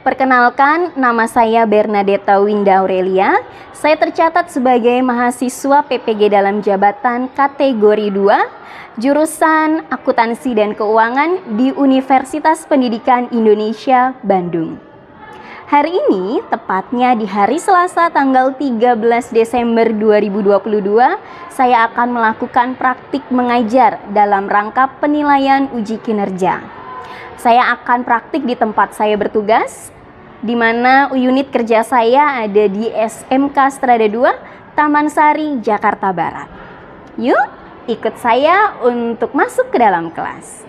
Perkenalkan, nama saya Bernadetta Winda Aurelia. Saya tercatat sebagai mahasiswa PPG dalam jabatan kategori 2, jurusan Akuntansi dan Keuangan di Universitas Pendidikan Indonesia, Bandung. Hari ini, tepatnya di hari Selasa tanggal 13 Desember 2022, saya akan melakukan praktik mengajar dalam rangka penilaian uji kinerja. Saya akan praktik di tempat saya bertugas, di mana unit kerja saya ada di SMK Strada 2, Taman Sari, Jakarta Barat. Yuk, ikut saya untuk masuk ke dalam kelas.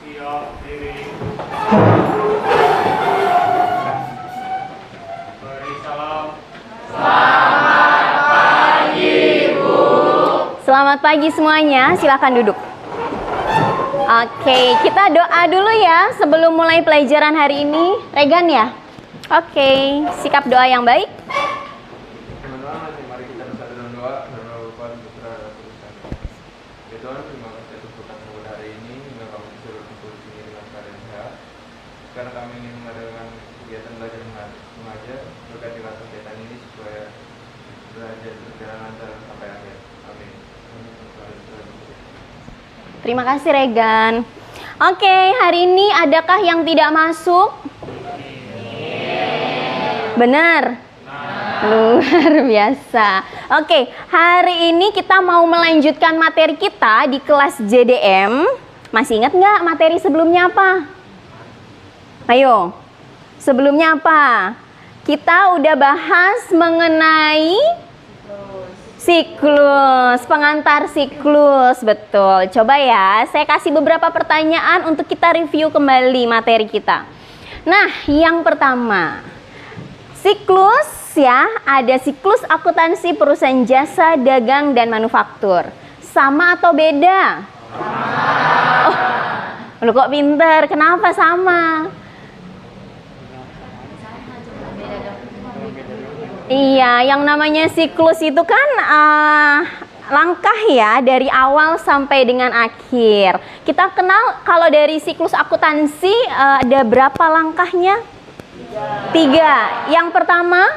Siap diri. Beri salam. Selamat pagi semuanya, silakan duduk. Oke, kita doa dulu ya sebelum mulai pelajaran hari ini. Regan ya? Oke, sikap doa yang baik. Teman-teman, mari kita bersatu dalam doa. Dalam Bapa dan Putra dan Roh Kudus. Ya Tuhan, terima kasih atas berkat pada hari ini hingga kami disuruh kumpul di sini dengan keadaan sehat. Karena kami ingin mengadakan kegiatan belajar mengajar, berkatilah kegiatan ini supaya belajar berjalan lancar sampai akhir. Amin. Terima kasih Regan. Oke, hari ini adakah yang tidak masuk? Benar? Luar biasa. Oke, hari ini kita mau melanjutkan materi kita di kelas JDM. Masih ingat nggak materi sebelumnya apa? Ayo, sebelumnya apa? Kita udah bahas mengenai siklus, pengantar siklus, betul. Coba ya, saya kasih beberapa pertanyaan untuk kita review kembali materi kita. Nah, yang pertama, siklus ya, ada siklus akuntansi perusahaan jasa, dagang, dan manufaktur. Sama atau beda? Sama. Oh, lu kok pinter, kenapa sama? Iya, yang namanya siklus itu kan langkah ya dari awal sampai dengan akhir. Kita kenal kalau dari siklus akuntansi ada berapa langkahnya? 3. Yang pertama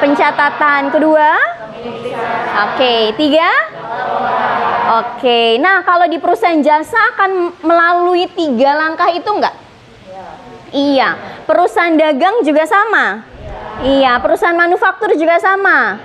pencatatan, kedua? Oke, 3? Oke, nah kalau di perusahaan jasa akan melalui 3 langkah itu enggak? Iya, perusahaan dagang juga sama? Iya, perusahaan manufaktur juga sama?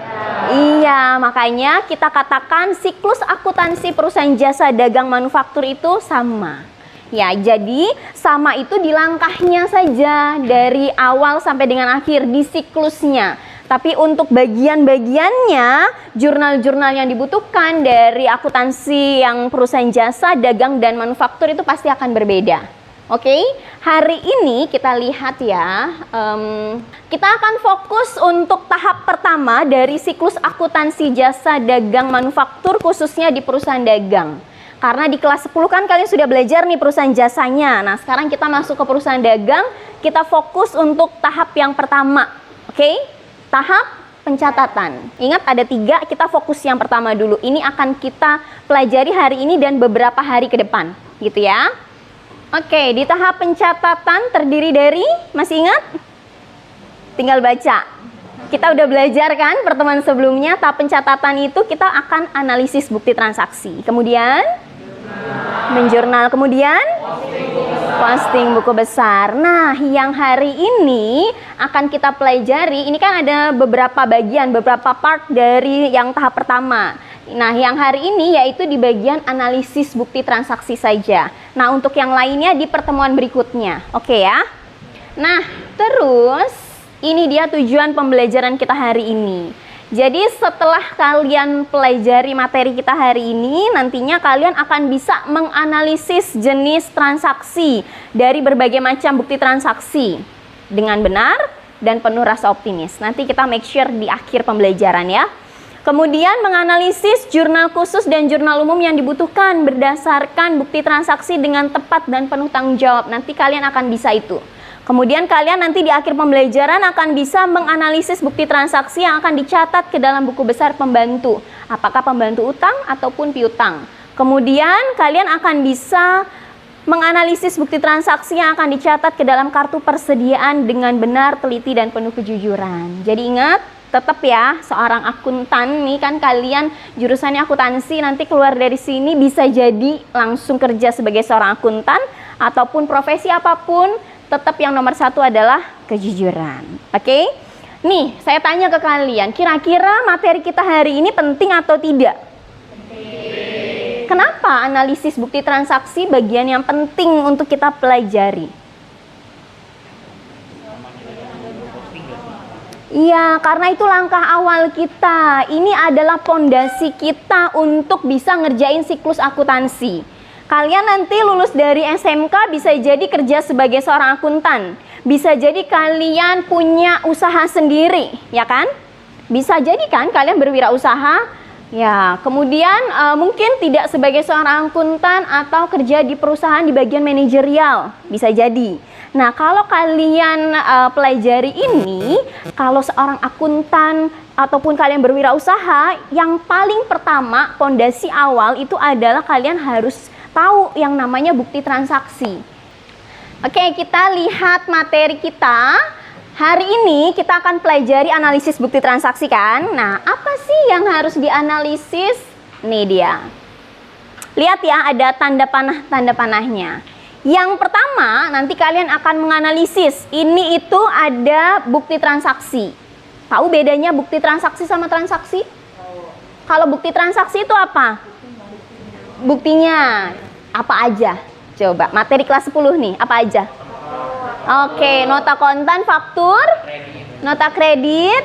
Iya, makanya kita katakan siklus akuntansi perusahaan jasa, dagang, manufaktur itu sama. Ya, jadi sama itu di langkahnya saja, dari awal sampai dengan akhir di siklusnya. Tapi untuk bagian-bagiannya, jurnal-jurnal yang dibutuhkan dari akuntansi yang perusahaan jasa, dagang, dan manufaktur itu pasti akan berbeda. Oke, hari ini kita lihat ya, kita akan fokus untuk tahap pertama dari siklus akuntansi jasa, dagang, manufaktur, khususnya di perusahaan dagang. Karena di kelas 10 kan kalian sudah belajar nih perusahaan jasanya. Nah, sekarang kita masuk ke perusahaan dagang, kita fokus untuk tahap yang pertama. Oke, tahap pencatatan. Ingat ada 3, kita fokus yang pertama dulu. Ini akan kita pelajari hari ini dan beberapa hari ke depan, gitu ya. Oke, di tahap pencatatan terdiri dari, masih ingat? Tinggal baca. Kita udah belajar kan pertemuan sebelumnya, tahap pencatatan itu kita akan analisis bukti transaksi. Kemudian, menjurnal. Kemudian, posting buku besar. Nah, yang hari ini akan kita pelajari, ini kan ada beberapa bagian, beberapa part dari yang tahap pertama. Nah, yang hari ini yaitu di bagian analisis bukti transaksi saja. Nah, untuk yang lainnya di pertemuan berikutnya. Oke ya. Nah, terus ini dia tujuan pembelajaran kita hari ini. Jadi setelah kalian pelajari materi kita hari ini, nantinya kalian akan bisa menganalisis jenis transaksi dari berbagai macam bukti transaksi dengan benar dan penuh rasa optimis. Nanti kita make sure di akhir pembelajaran ya. Kemudian menganalisis jurnal khusus dan jurnal umum yang dibutuhkan berdasarkan bukti transaksi dengan tepat dan penuh tanggung jawab. Nanti kalian akan bisa itu. Kemudian kalian nanti di akhir pembelajaran akan bisa menganalisis bukti transaksi yang akan dicatat ke dalam buku besar pembantu. Apakah pembantu utang ataupun piutang. Kemudian kalian akan bisa menganalisis bukti transaksi yang akan dicatat ke dalam kartu persediaan dengan benar, teliti, dan penuh kejujuran. Jadi ingat, tetap ya, seorang akuntan nih kan kalian jurusannya akuntansi, nanti keluar dari sini bisa jadi langsung kerja sebagai seorang akuntan ataupun profesi apapun, tetap yang nomor satu adalah kejujuran. Oke? Nih, saya tanya ke kalian, kira-kira materi kita hari ini penting atau tidak? Penting. Kenapa analisis bukti transaksi bagian yang penting untuk kita pelajari? Iya, karena itu langkah awal kita. Ini adalah pondasi kita untuk bisa ngerjain siklus akuntansi. Kalian nanti lulus dari SMK bisa jadi kerja sebagai seorang akuntan. Bisa jadi kalian punya usaha sendiri, ya kan? Bisa jadi kan kalian berwirausaha. Ya, kemudian mungkin tidak sebagai seorang akuntan atau kerja di perusahaan di bagian manajerial. Bisa jadi. Nah, kalau kalian pelajari ini, kalau seorang akuntan ataupun kalian berwirausaha, yang paling pertama, pondasi awal itu adalah kalian harus tahu yang namanya bukti transaksi. Oke, kita lihat materi kita. Hari ini kita akan pelajari analisis bukti transaksi kan. Nah, apa sih yang harus dianalisis? Nih dia. Lihat ya, ada tanda panahnya. Yang pertama, nanti kalian akan menganalisis. Ini itu ada bukti transaksi. Tahu bedanya bukti transaksi sama transaksi? Kalau bukti transaksi itu apa? Buktinya apa aja? Coba, materi kelas 10 nih, apa aja? Oke, nota kontan, faktur, nota kredit,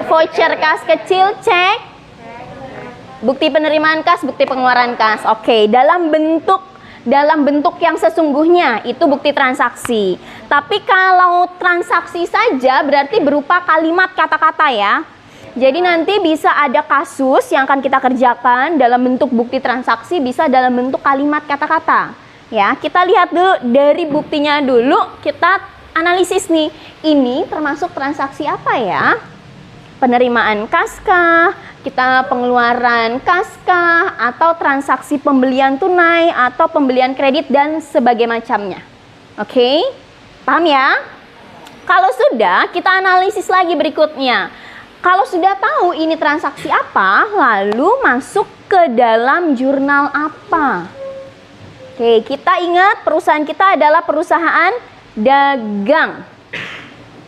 voucher kas kecil, cek, bukti penerimaan kas, bukti pengeluaran kas. Oke, dalam bentuk yang sesungguhnya itu bukti transaksi. Tapi kalau transaksi saja berarti berupa kalimat kata-kata ya. Jadi nanti bisa ada kasus yang akan kita kerjakan dalam bentuk bukti transaksi, bisa dalam bentuk kalimat kata-kata. Ya, kita lihat dulu dari buktinya dulu, kita analisis nih. Ini termasuk transaksi apa ya? Penerimaan kas kah? Kita pengeluaran kas kah? Atau transaksi pembelian tunai atau pembelian kredit dan sebagainya macamnya. Oke? Paham ya? Kalau sudah, kita analisis lagi berikutnya. Kalau sudah tahu ini transaksi apa, lalu masuk ke dalam jurnal apa? Oke, kita ingat perusahaan kita adalah perusahaan dagang.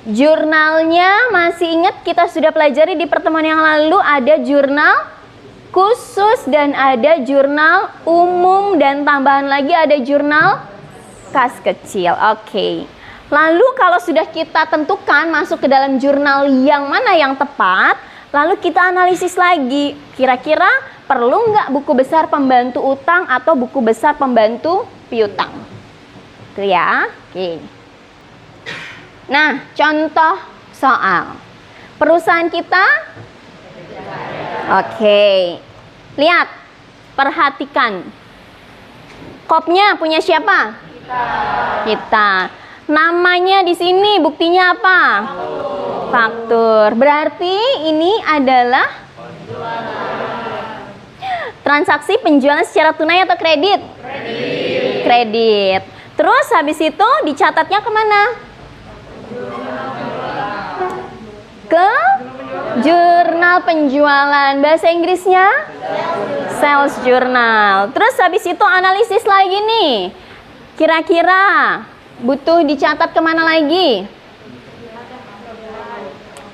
Jurnalnya masih ingat kita sudah pelajari di pertemuan yang lalu, ada jurnal khusus dan ada jurnal umum dan tambahan lagi ada jurnal kas kecil. Oke. Lalu kalau sudah kita tentukan masuk ke dalam jurnal yang mana yang tepat, lalu kita analisis lagi, kira-kira perlu nggak buku besar pembantu utang atau buku besar pembantu piutang? Itu ya. Oke. Nah, contoh soal. Perusahaan kita? Oke. Lihat, perhatikan. Kopnya punya siapa? Kita. Namanya di sini buktinya apa? Faktur. Berarti ini adalah transaksi penjualan secara tunai atau kredit? Kredit. Terus habis itu dicatatnya kemana? Ke jurnal penjualan. Bahasa Inggrisnya? Sales journal. Terus habis itu analisis lagi nih. Kira-kira butuh dicatat kemana lagi?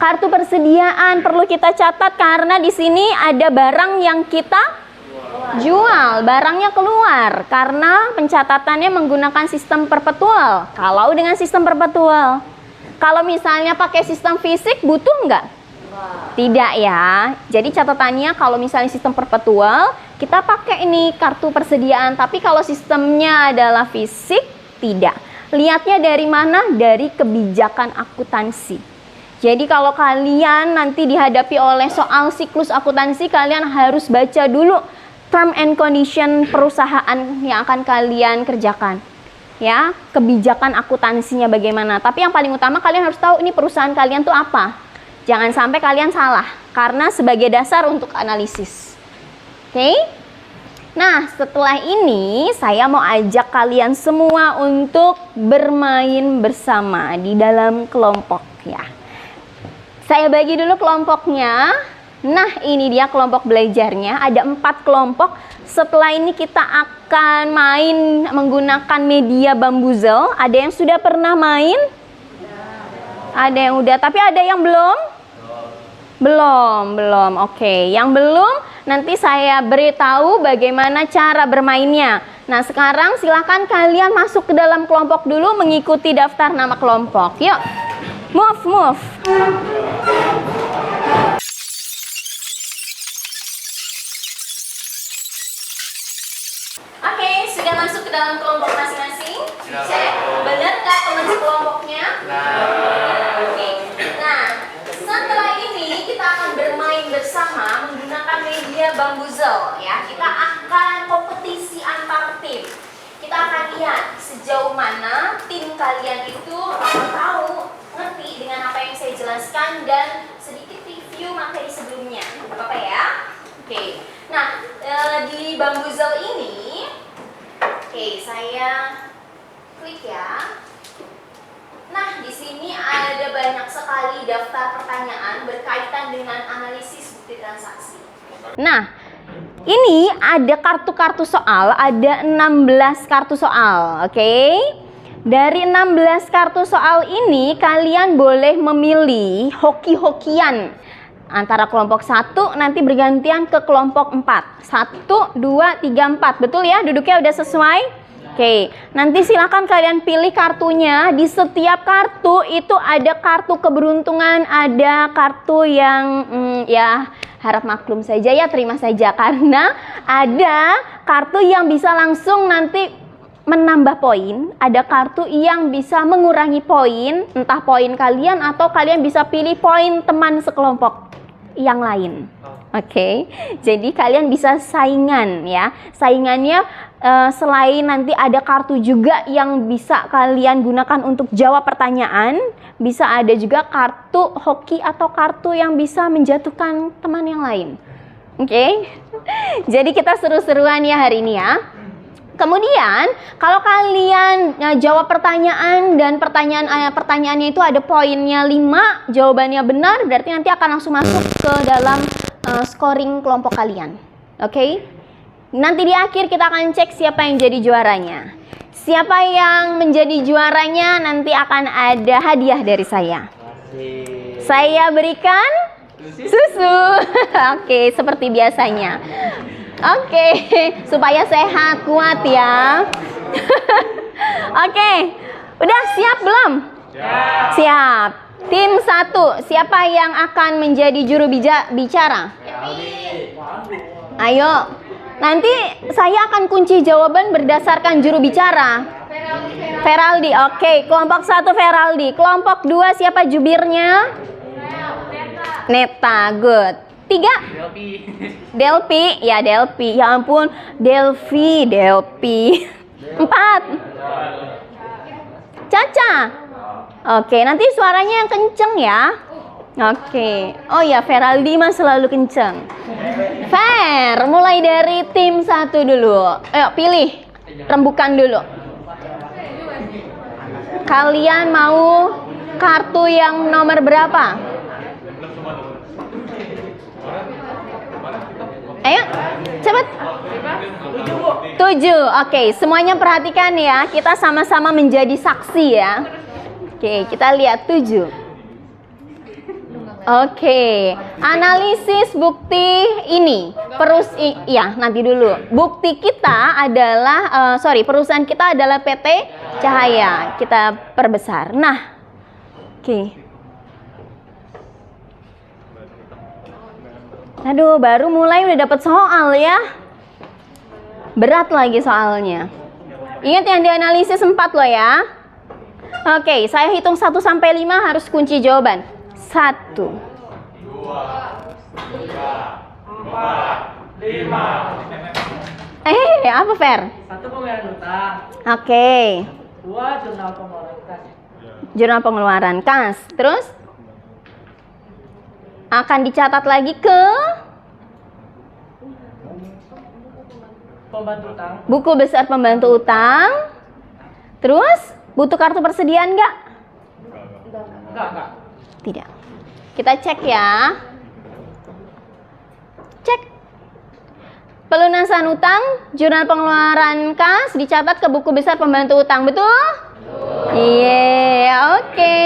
Kartu persediaan perlu kita catat karena di sini ada barang yang kita jual, barangnya keluar karena pencatatannya menggunakan sistem perpetual. Kalau dengan sistem perpetual, kalau misalnya pakai sistem fisik butuh nggak? Tidak ya. Jadi catatannya kalau misalnya sistem perpetual kita pakai ini kartu persediaan, tapi kalau sistemnya adalah fisik tidak. Lihatnya dari mana? Dari kebijakan akuntansi. Jadi kalau kalian nanti dihadapi oleh soal siklus akuntansi, kalian harus baca dulu term and condition perusahaan yang akan kalian kerjakan. ya, kebijakan akuntansinya bagaimana. Tapi yang paling utama kalian harus tahu ini perusahaan kalian tuh apa. Jangan sampai kalian salah, karena sebagai dasar untuk analisis. Oke? Nah, setelah ini saya mau ajak kalian semua untuk bermain bersama di dalam kelompok ya. Saya bagi dulu kelompoknya. Nah, ini dia kelompok belajarnya. Ada 4 kelompok. Setelah ini kita akan main menggunakan media Bamboozle. Ada yang sudah pernah main? Ada yang udah, tapi ada yang belum? Belum. Oke, yang belum nanti saya beritahu bagaimana cara bermainnya. Nah, sekarang silakan kalian masuk ke dalam kelompok dulu mengikuti daftar nama kelompok. Yuk. Move. Oke, sudah masuk ke dalam kelompok masing-masing. Cek, benar nggak teman kelompoknya? Oke. Nah, setelah ini kita akan bermain bersama menggunakan media Bamboozle ya. Kita akan kompetisi antar tim. Kita akan lihat sejauh mana tim kalian itu tahu, ngerti dengan apa yang saya jelaskan dan sedikit review materi sebelumnya. Apa ya? Oke. Nah, di Bamboozle ini, saya klik ya. Nah, di sini ada banyak sekali daftar pertanyaan berkaitan dengan analisis bukti transaksi. Nah, ini ada kartu-kartu soal, ada 16 kartu soal, oke? Dari 16 kartu soal ini, kalian boleh memilih hoki-hokian antara kelompok 1 nanti bergantian ke kelompok 4. 1, 2, 3, 4. Betul ya? Duduknya udah sesuai? Oke, nanti silakan kalian pilih kartunya. Di setiap kartu itu ada kartu keberuntungan, ada kartu yang ya harap maklum saja ya, terima saja. Karena ada kartu yang bisa langsung nanti menambah poin, ada kartu yang bisa mengurangi poin, entah poin kalian atau kalian bisa pilih poin teman sekelompok yang lain. Oke, jadi kalian bisa saingan ya. Saingannya selain nanti ada kartu juga yang bisa kalian gunakan untuk jawab pertanyaan, bisa ada juga kartu hoki atau kartu yang bisa menjatuhkan teman yang lain. Oke, jadi kita seru-seruan ya hari ini ya. Kemudian kalau kalian jawab pertanyaan dan pertanyaannya itu ada poinnya 5, jawabannya benar, berarti nanti akan langsung masuk ke dalam scoring kelompok kalian. Oke? Nanti di akhir kita akan cek siapa yang jadi juaranya. Siapa yang menjadi juaranya nanti akan ada hadiah dari saya. Saya berikan susu. Oke, seperti biasanya. Oke, supaya sehat, kuat ya. Oke, udah siap belum? Siap. Tim 1, siapa yang akan menjadi juru bicara? Ayo, nanti saya akan kunci jawaban berdasarkan juru bicara. Feraldi, oke. Kelompok 1 Feraldi. Kelompok 2 siapa jubirnya? Neta, good. 3? Delpi, ya Delpi. Ya ampun, Delpi. 4? Caca. Oke, nanti suaranya yang kenceng ya. Oke. Oh ya, Feraldi mah selalu kenceng. Fer, mulai dari tim 1 dulu. Ayo pilih, rembukan dulu. Kalian mau kartu yang nomor berapa? Ayo, cepat. 7. Oke, semuanya perhatikan ya. Kita sama-sama menjadi saksi ya. Oke, kita lihat 7. Oke, analisis bukti ini. Nanti dulu. Bukti kita adalah, perusahaan kita adalah PT Cahaya. Kita perbesar. Nah, oke. Aduh, baru mulai udah dapat soal ya. Berat lagi soalnya. Ingat yang dianalisis 4 loh ya. Oke, saya hitung 1 sampai 5 harus kunci jawaban. 1, 2, 3, 4, 5. Apa Fer? 1 pemerintah. Oke. 2 jurnal pengeluaran kas. Jurnal pengeluaran kas. Terus akan dicatat lagi ke Pembantu utang. buku besar pembantu utang. Terus butuh kartu persediaan nggak? Enggak. Tidak. Kita cek ya. Cek. Pelunasan utang, jurnal pengeluaran kas dicatat ke buku besar pembantu utang, betul? Iya, oke.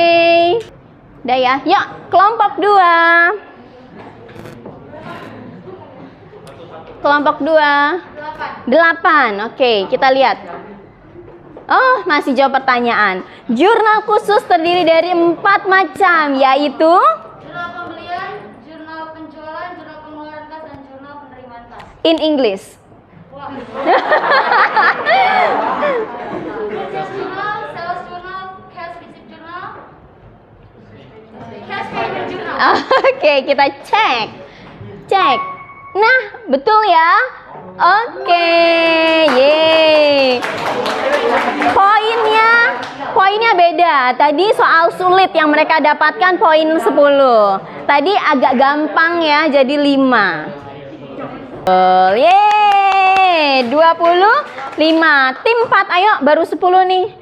Udah ya. Yuk, kelompok 2. Kelompok 2. 8. Oke, kita lihat. Oh, masih jawab pertanyaan. Jurnal khusus terdiri dari 4 macam, yaitu Jurnal pembelian, jurnal penjualan, jurnal pengeluaran kas, dan jurnal penerimaan kas. in English. Wah. Purchase jurnal, sales jurnal, cash receipt jurnal, cash payment jurnal. Oke, kita cek. Cek. Nah, betul ya? Oke. Yeay. Poinnya beda. Tadi soal sulit yang mereka dapatkan poin 10. Tadi agak gampang ya, jadi 5. Yeay, 25. Tim 4, ayo baru 10 nih.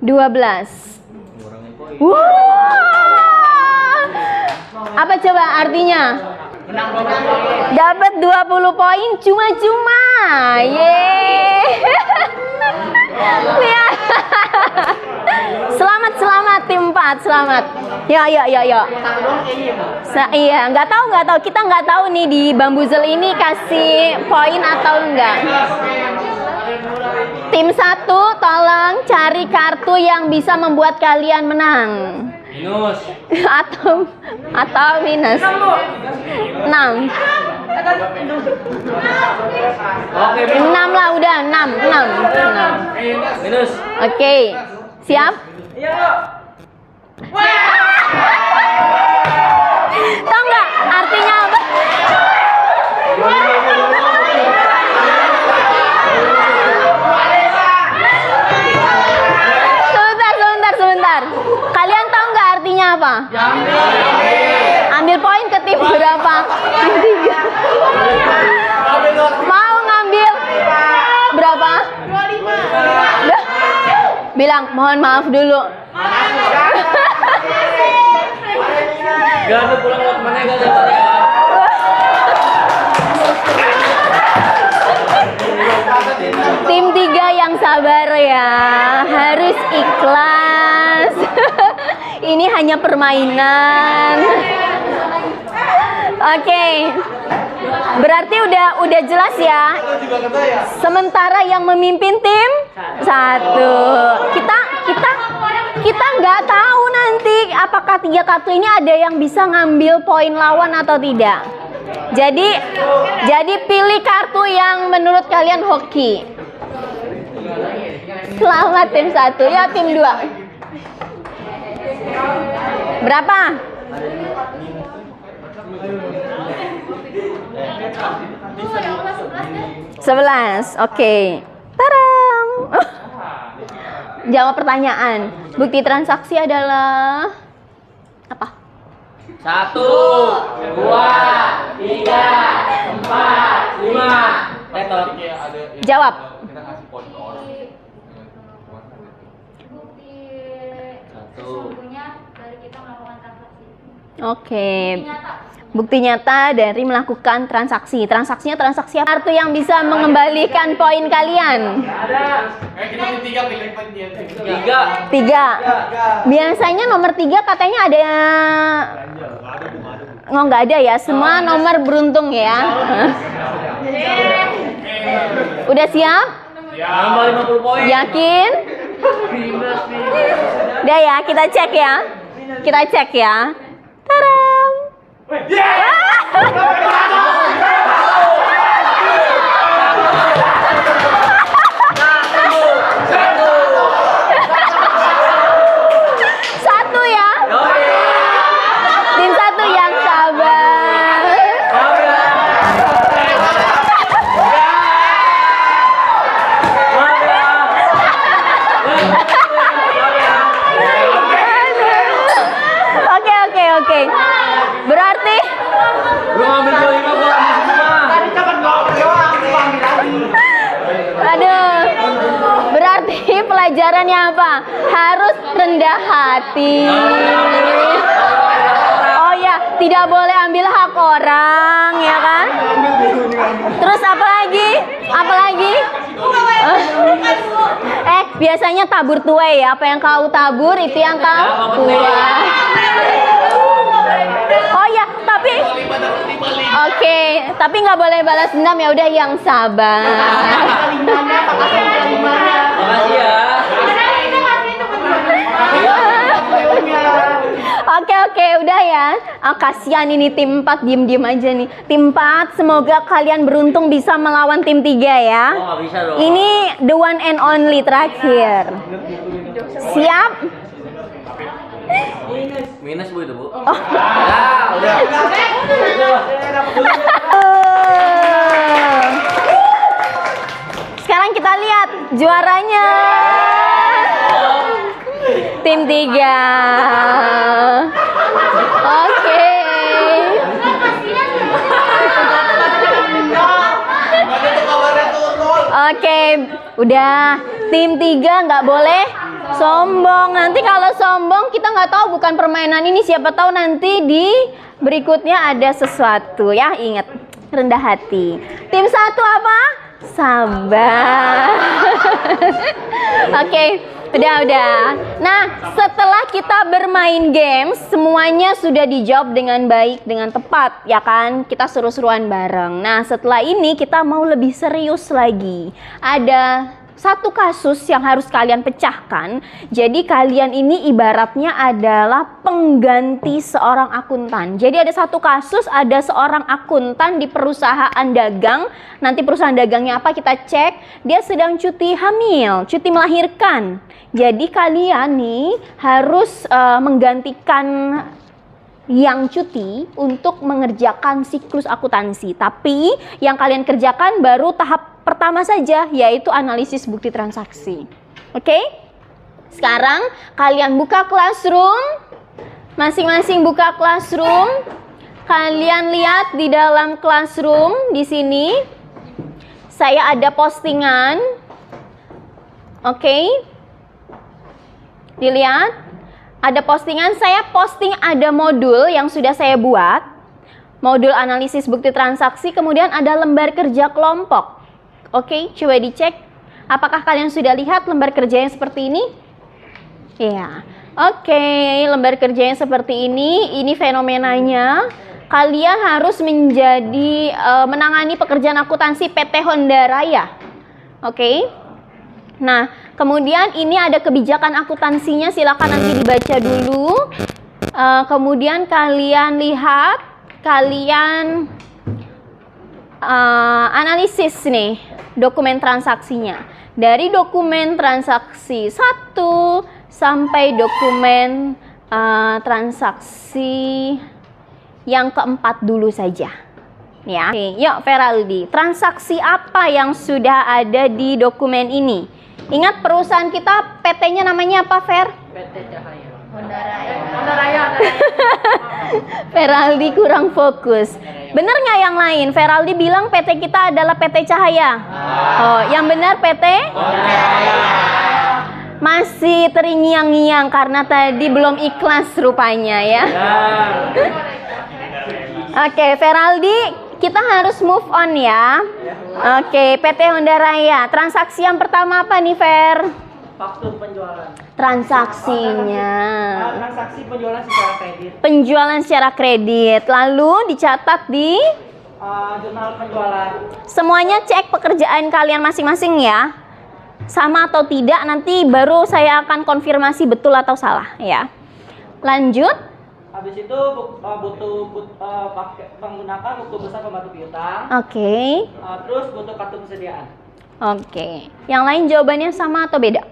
12. Wow. Apa coba artinya? Dapat 20 poin cuma-cuma. Yeay. Ya. Selamat tim 4, selamat. Ya. Iya, nggak tahu. Kita nggak tahu nih di Bambuzel ini kasih poin atau enggak. Tim 1 tolong cari kartu yang bisa membuat kalian menang. Minus. atau minus. 6. Oke, 6 lah udah, 6. minus. Oke. Siap? Tahu nggak artinya apa? Sebentar. Kalian tahu nggak artinya apa? Ambil poin ke tim berapa? Tim 3. Mau ngambil berapa? 25. Bilang mohon maaf dulu. Gak ada pulang lewat mana gak ada balik ya. Tim 3 yang sabar ya, harus ikhlas. Ini hanya permainan. Oke. Berarti udah jelas ya. Sementara yang memimpin tim 1. Kita nggak tahu nanti apakah 3 kartu ini ada yang bisa ngambil poin lawan atau tidak. Jadi pilih kartu yang menurut kalian hoki. Selamat tim 1. Ya tim 2. Berapa? 11. Oke. Taram. Jawab pertanyaan. Bukti transaksi adalah apa? 1, 2, 3, 4, 5. Tetot. Jawab. Kita ngasih poin ke orang. Bukti sesungguhnya dari kita melakukan transaksi. Oke. Nyata. Bukti nyata dari melakukan transaksi. Transaksinya transaksi apa? Kartu yang bisa mengembalikan poin kalian. Kita tim 3 pilih poin dia. 3. Biasanya nomor 3 katanya ada. Oh, nggak ada ya. Semua nomor beruntung ya. Udah siap? Nambah 50 poin. Yakin? Udah ya, kita cek ya. Taram. Satu ya. Tim 1 yang sabar. pelajarannya apa? Harus rendah hati. Oh ya, tidak boleh ambil hak orang, ya kan? Terus apa lagi? Apa lagi? Biasanya tabur tuai ya. Apa yang kau tabur itu yang kau tuai. Oh ya, tapi oke, tapi nggak boleh balas dendam ya. Udah yang sabar. Makasih ya. Oke, udah ya. Kasihan ini tim 4 diem-diem aja nih. Tim 4, semoga kalian beruntung bisa melawan tim 3 ya. Oh, nggak bisa dong. Ini the one and only terakhir. Siap? Minus Bu itu Bu. Oh. Ya, udah. Sekarang kita lihat juaranya. Tim 3. Oke. Oke, udah. Tim 3 nggak boleh sombong. Nanti kalau sombong kita nggak tahu bukan permainan ini. Siapa tahu nanti di berikutnya ada sesuatu ya. Ingat, rendah hati. Tim 1 apa? Sabar. Oke, udah. Nah, setelah kita bermain games, semuanya sudah dijawab dengan baik, dengan tepat, ya kan? Kita seru-seruan bareng. Nah, setelah ini kita mau lebih serius lagi. Ada satu kasus yang harus kalian pecahkan. Jadi kalian ini ibaratnya adalah pengganti seorang akuntan. Jadi ada satu kasus, ada seorang akuntan di perusahaan dagang. Nanti perusahaan dagangnya apa kita cek. Dia sedang cuti hamil, cuti melahirkan. Jadi kalian nih harus menggantikan yang cuti untuk mengerjakan siklus akuntansi. Tapi yang kalian kerjakan baru tahap pertama saja, yaitu analisis bukti transaksi. Oke? Sekarang kalian buka Classroom. Masing-masing buka Classroom. Kalian lihat di dalam Classroom di sini. Saya ada postingan. Oke? Dilihat. Ada postingan, saya posting ada modul yang sudah saya buat. Modul analisis bukti transaksi, kemudian ada lembar kerja kelompok. Oke, coba dicek. Apakah kalian sudah lihat lembar kerja yang seperti ini? Iya. Oke, lembar kerja yang seperti ini fenomenanya. Kalian harus menjadi menangani pekerjaan akuntansi PT Honda Raya. Oke. Nah, kemudian ini ada kebijakan akuntansinya, silakan nanti dibaca dulu. Kemudian kalian lihat, kalian analisis nih dokumen transaksinya. Dari dokumen transaksi 1 sampai dokumen transaksi yang keempat dulu saja. Ya. Oke, yuk Feraldi, transaksi apa yang sudah ada di dokumen ini? Ingat perusahaan kita PT-nya namanya apa, Fer? PT Cahaya. Honda Raya. Honda Raya. Feraldi kurang fokus. Bener nggak yang lain? Feraldi bilang PT kita adalah PT Cahaya. Oh, yang benar PT? Masih terngiang-ngiang karena tadi belum ikhlas rupanya ya. Oke, Feraldi, kita harus move on ya. Oke, PT Honda Raya. Transaksi yang pertama apa nih, Fer? Faktur penjualan. Transaksinya. Transaksi penjualan secara kredit. Penjualan secara kredit. Lalu dicatat di Jurnal penjualan. semuanya, cek pekerjaan kalian masing-masing ya. Sama atau tidak, nanti baru saya akan konfirmasi betul atau salah ya. Lanjut. Habis itu menggunakan buku besar pembantu piutang. Oke. Terus butuh kartu persediaan. Oke. Yang lain jawabannya sama atau beda?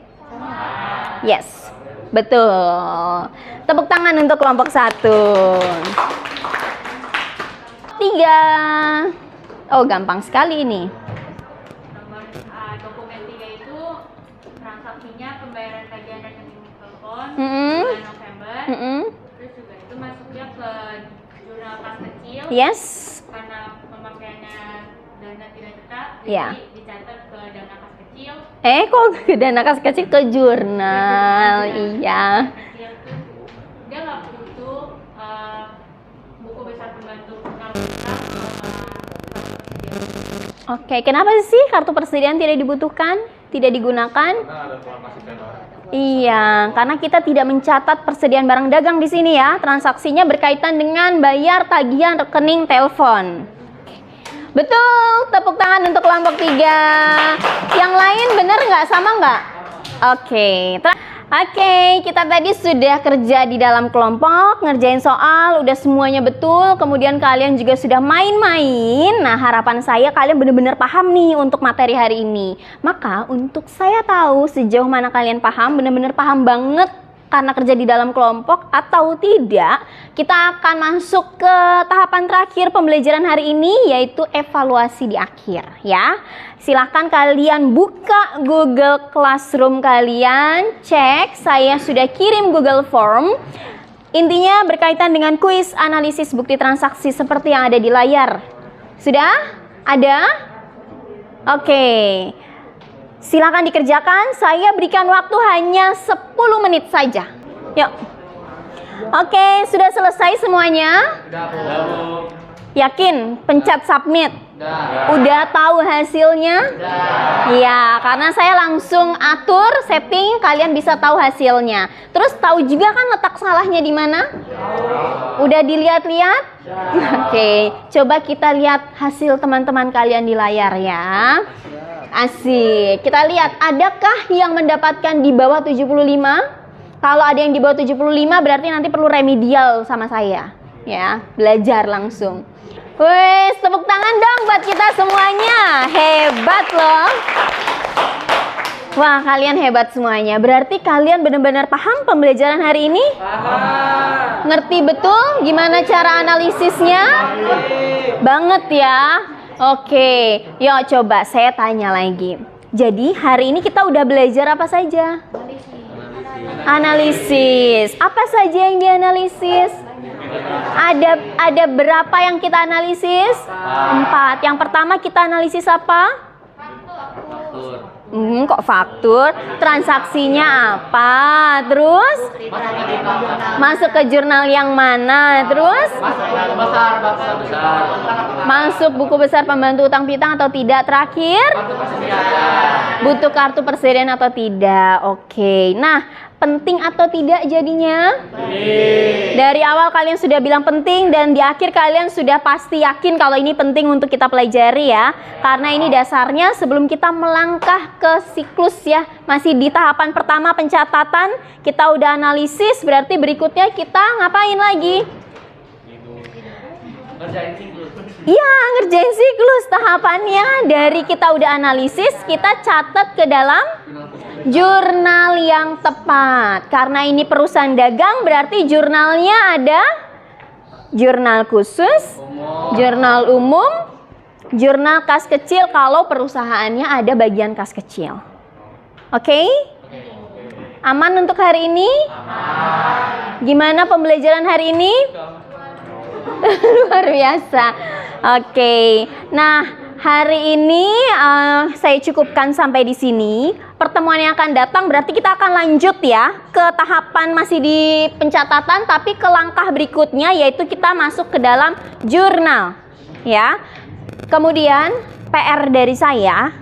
Yes. Betul. Tepuk tangan untuk kelompok 1. 3. Oh, gampang sekali ini. Nomor dokumen 3 itu transaksinya pembayaran tagihan rekening telepon bulan November. Terus juga itu masuknya ke jurnal kas kecil. Yes. Karena pemakaiannya dana tidak tetap, Ya. jadi dicatat ke dana kas kecil. kecil. Kok ke dana kas kecil ke jurnal? Iya. Kecil tuh dia nggak butuh buku besar pembantu kalau kita Oke, kenapa sih kartu persediaan tidak dibutuhkan? Tidak digunakan? Karena ada formasi vendor. Iya, karena kita tidak mencatat persediaan barang dagang di sini ya. Transaksinya berkaitan dengan bayar tagihan rekening telepon. Betul, tepuk tangan untuk kelompok 3. Yang lain benar nggak? Sama nggak? Oke, kita tadi sudah kerja di dalam kelompok, ngerjain soal, udah semuanya betul. Kemudian kalian juga sudah main-main. Nah, harapan saya kalian benar-benar paham nih untuk materi hari ini. Maka untuk saya tahu sejauh mana kalian paham, benar-benar paham banget karena kerja di dalam kelompok atau tidak, kita akan masuk ke tahapan terakhir pembelajaran hari ini, yaitu evaluasi di akhir ya. Silahkan kalian buka Google Classroom kalian, cek, saya sudah kirim Google Form. Intinya berkaitan dengan kuis analisis bukti transaksi seperti yang ada di layar. Sudah? Ada? Oke. Silakan dikerjakan, saya berikan waktu hanya 10 menit saja. Yuk. Oke, sudah selesai semuanya? Yakin? Pencet submit. Udah tahu hasilnya? Iya, karena saya langsung atur setting, kalian bisa tahu hasilnya. Terus tahu juga kan letak salahnya di mana? Udah dilihat-lihat? Oke, coba kita lihat hasil teman-teman kalian di layar ya. Asik. Kita lihat, adakah yang mendapatkan di bawah 75? Kalau ada yang di bawah 75 berarti nanti perlu remedial sama saya. Ya, belajar langsung. Wes, tepuk tangan dong buat kita semuanya. Hebat loh. Wah, kalian hebat semuanya. Berarti kalian benar-benar paham pembelajaran hari ini? Paham. Ngerti betul gimana cara analisisnya? Banget ya. Oke, yuk coba saya tanya lagi. Jadi hari ini kita udah belajar apa saja? Analisis. Apa saja yang dianalisis? Ada berapa yang kita analisis? 4. Yang pertama kita analisis apa? Kok faktur? Transaksinya apa? Terus? Masuk ke jurnal yang mana? Terus? Masuk buku besar pembantu utang piutang atau tidak? Terakhir? Butuh kartu persediaan atau tidak? Oke. Nah, penting atau tidak jadinya? Dari awal kalian sudah bilang penting dan di akhir kalian sudah pasti yakin kalau ini penting untuk kita pelajari ya. Karena ini dasarnya sebelum kita melangkah ke siklus ya. Masih di tahapan pertama pencatatan, kita udah analisis, berarti berikutnya kita ngapain lagi? Iya, ngerjain siklus. Tahapannya dari kita udah analisis, kita catat ke dalam jurnal yang tepat. Karena ini perusahaan dagang, berarti jurnalnya ada jurnal khusus, jurnal umum, jurnal kas kecil kalau perusahaannya ada bagian kas kecil. Oke? Aman untuk hari ini? Gimana pembelajaran hari ini? Luar biasa. Oke. Nah, hari ini saya cukupkan sampai di sini. Pertemuan yang akan datang berarti kita akan lanjut ya ke tahapan masih di pencatatan, tapi ke langkah berikutnya yaitu kita masuk ke dalam jurnal ya. Kemudian PR dari saya,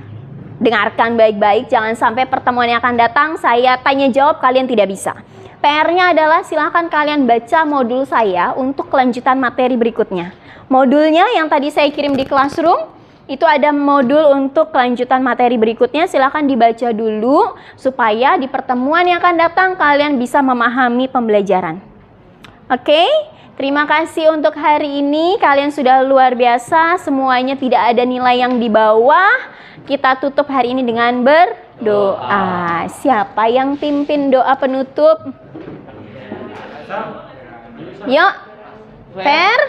dengarkan baik-baik, jangan sampai pertemuan yang akan datang saya tanya jawab kalian tidak bisa. PR-nya adalah silahkan kalian baca modul saya untuk kelanjutan materi berikutnya. Modulnya yang tadi saya kirim di Classroom, itu ada modul untuk kelanjutan materi berikutnya. Silahkan dibaca dulu supaya di pertemuan yang akan datang kalian bisa memahami pembelajaran. Oke, terima kasih untuk hari ini. Kalian sudah luar biasa, semuanya tidak ada nilai yang di bawah. Kita tutup hari ini dengan berdoa. Siapa yang pimpin doa penutup? Yuk, Fer?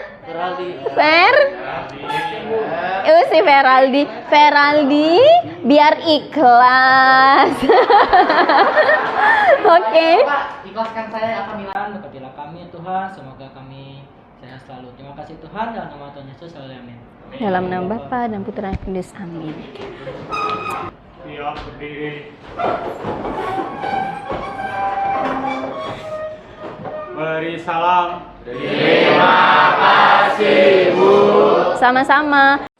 Si Feraldi, biar ikhlas. Oke. Ikhlaskan saya akan bilang, berkatilah kami Tuhan, semoga kami sehat selalu. Terima kasih Tuhan, dalam nama Tuhan Yesus, amin. Dalam nama Bapa dan Putra dan Kudus, amin. Siap berdiri. Beri salam. Sama-sama.